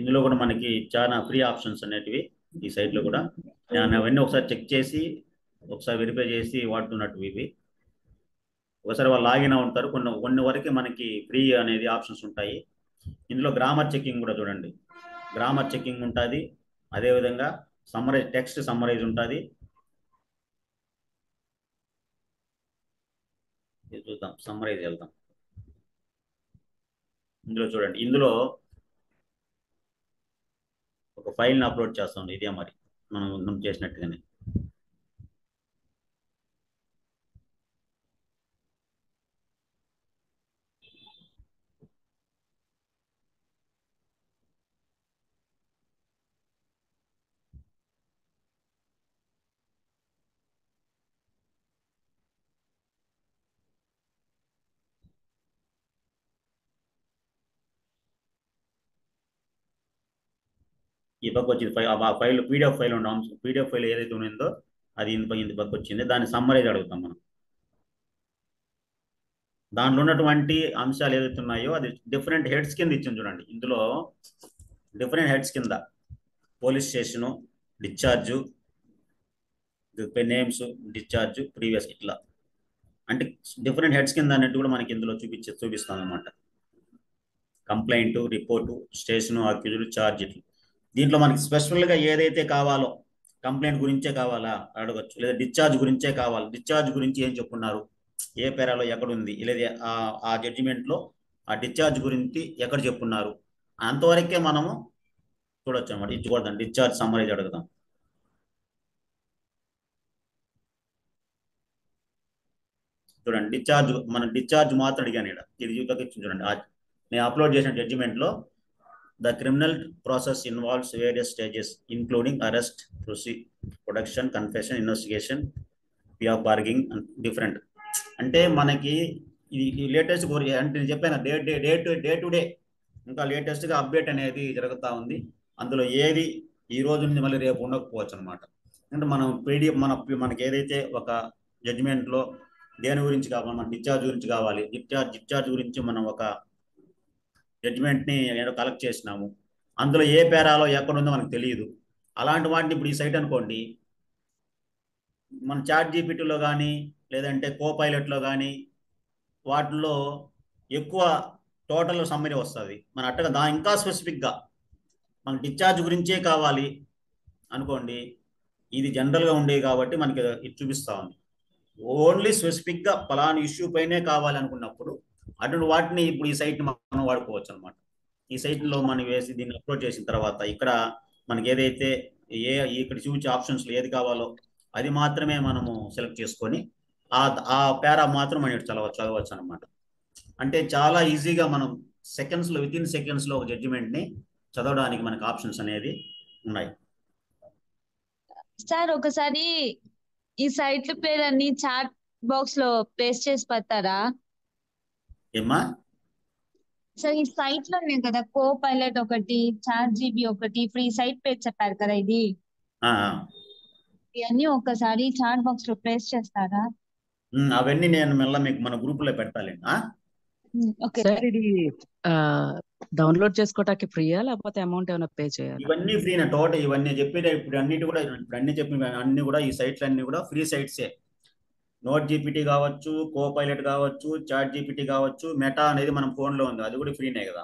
ఇందులో కూడా మనకి చాలా ఫ్రీ ఆప్షన్స్ అనేటివి ఈ సైట్లో కూడా. నేను అవన్నీ ఒకసారి చెక్ చేసి ఒకసారి వెరిఫై చేసి వాడుతున్నట్టు ఇవి. ఒకసారి వాళ్ళు లాగిన్ ఉంటారు, కొన్ని కొన్ని వరకు మనకి ఫ్రీ అనేది ఆప్షన్స్ ఉంటాయి. ఇందులో గ్రామర్ చెకింగ్ కూడా చూడండి, గ్రామర్ చెకింగ్ ఉంటుంది. అదేవిధంగా సమ్మరైజ్, టెక్స్ట్ సమ్మరైజ్ ఉంటుంది. చూద్దాం, సమ్మరైజ్ వెళ్దాం. ఇందులో చూడండి, ఇందులో ఒక ఫైల్ని అప్లోడ్ చేస్తాం, ఇదే మరి మనం చేసినట్టుగానే. ఈ పక్క వచ్చింది ఫైల్, ఆ ఫైల్ పీడిఎఫ్ ఫైల్ ఉన్నాం, పీడిఎఫ్ ఫైల్ ఏదైతే ఉందో అది ఇంత పక్క వచ్చింది. దాన్ని సమ్మరైజ్ అడుగుతాం మనం. దాంట్లో ఉన్నటువంటి అంశాలు ఏదైతే ఉన్నాయో అది డిఫరెంట్ హెడ్స్ కింద ఇచ్చింది చూడండి. ఇందులో డిఫరెంట్ హెడ్స్ కింద police station, discharge, names, discharge, previous, ఇట్లా అంటే డిఫరెంట్ హెడ్స్ కింద అన్నట్టు కూడా మనకి ఇందులో చూపిస్తాం అనమాట. Complaint, report, station, accused, charge, ఇట్లా. దీంట్లో మనకి స్పెషల్గా ఏదైతే కావాలో, కంప్లైంట్ గురించే కావాలా అడగచ్చు, లేదా డిశ్చార్జ్ గురించే కావాలి, డిశ్చార్జ్ గురించి ఏం చెప్పున్నారు, ఏ పేరాలో ఎక్కడ ఉంది, లేదా ఆ జడ్జిమెంట్లో ఆ డిశ్చార్జ్ గురించి ఎక్కడ చెప్పున్నారు, అంతవరకే మనము చూడొచ్చు అనమాట. ఇది చూడదాం, డిశ్చార్జ్ సమ్మరైజ్ అడుగుదాం. చూడండి, డిశ్చార్జ్, మనం డిశ్చార్జ్ మాత్రం అడిగాను ఇక్కడ, ఇది చూడండి. నేను అప్లోడ్ చేసిన జడ్జిమెంట్లో the criminal process involves various stages including arrest, production, confession, investigation, plea of bargaining and different. అంటే మనకి ఇది లేటెస్ట్ అంటే నేను చెప్పాను, డే టు డే ఇంకా లేటెస్ట్గా అప్డేట్ అనేది జరుగుతూ ఉంది. అందులో ఏది ఈ రోజు నుంచి మళ్ళీ రేపు ఉండకపోవచ్చు అనమాట. అంటే మనం పీడిఎఫ్ మనకి ఏదైతే ఒక జడ్జిమెంట్లో దేని గురించి కావాలి, మన డిశ్చార్జ్ గురించి కావాలి, డిశ్చార్జ్ గురించి మనం ఒక జడ్జిమెంట్ని ఏదో కలెక్ట్ చేసినాము, అందులో ఏ పేరాలో ఎక్కడ ఉందో మనకు తెలియదు. అలాంటి వాటిని ఇప్పుడు ఈ సైట్ అనుకోండి, మన చాట్ జీపీటీలో కానీ లేదంటే కోపైలట్లో కానీ వాటిల్లో ఎక్కువ టోటల్ సమ్మరీ వస్తుంది. మన అట్టగా ఇంకా స్పెసిఫిక్గా మనకు డిశ్చార్జ్ గురించే కావాలి అనుకోండి, ఇది జనరల్గా ఉండేవి కాబట్టి మనకి ఇది చూపిస్తూ ఉంది. ఓన్లీ స్పెసిఫిక్గా పలానా ఇష్యూ పైనే కావాలి అనుకున్నప్పుడు అటువంటి వాటిని ఇప్పుడు ఈ సైట్ని మనం వాడుకోవచ్చు అనమాట. ఈ సైట్లో మనం వేసి దీన్ని అప్లోడ్ చేసిన తర్వాత ఇక్కడ మనకి ఏదైతే ఇక్కడ చూపించే ఆప్షన్స్లో ఏది కావాలో అది మాత్రమే మనము సెలెక్ట్ చేసుకొని ఆ పేరా మాత్రం మనం చదవచ్చు అనమాట. అంటే చాలా ఈజీగా మనం సెకండ్స్లో, విత్ ఇన్ సెకండ్స్లో ఒక జడ్జిమెంట్ని చదవడానికి మనకు ఆప్షన్స్ అనేది ఉన్నాయి. సార్ ఒకసారి ఈ సైట్ల పేరన్ని చాట్ బాక్స్ లో పేస్ట్ చేసి పెడతారా? ఏమ్మా సార్ ఈ సైట్ లో ఉన్నాయి కదా, కో పైలట్ ఒకటి, చాట్ జీబీ ఒకటి, ఫ్రీ సైట్ పేజ్ చెప్పారు కదా, ఇవన్నీ ఒక్కసారి చాట్ బాక్స్ లో పేస్ట్ చేస్తారా? అవన్నీ నేను మళ్ళీ మీకు మన గ్రూపులో పెట్టాలండి. ఓకే సార్ ఇది డౌన్లోడ్ చేసుకోవటానికి ఫ్రీయా లేకపోతే అమౌంట్ ఏమైనా పే చేయాలా? ఇవన్నీ ఫ్రీనా టోటల్, ఇవన్నీ చెప్పేది ఇప్పుడు అన్నిటి కూడా, ఇప్పుడు అన్ని చెప్పిన అన్ని కూడా ఈ సైట్లు అన్ని కూడా ఫ్రీ సైట్సే. నోట్ జీపీటీ కావచ్చు, కో పైలట్ కావచ్చు, చాట్ జీపీటీ కావచ్చు, మెటా అనేది మన ఫోన్లో ఉంది, అది కూడా ఫ్రీనే కదా.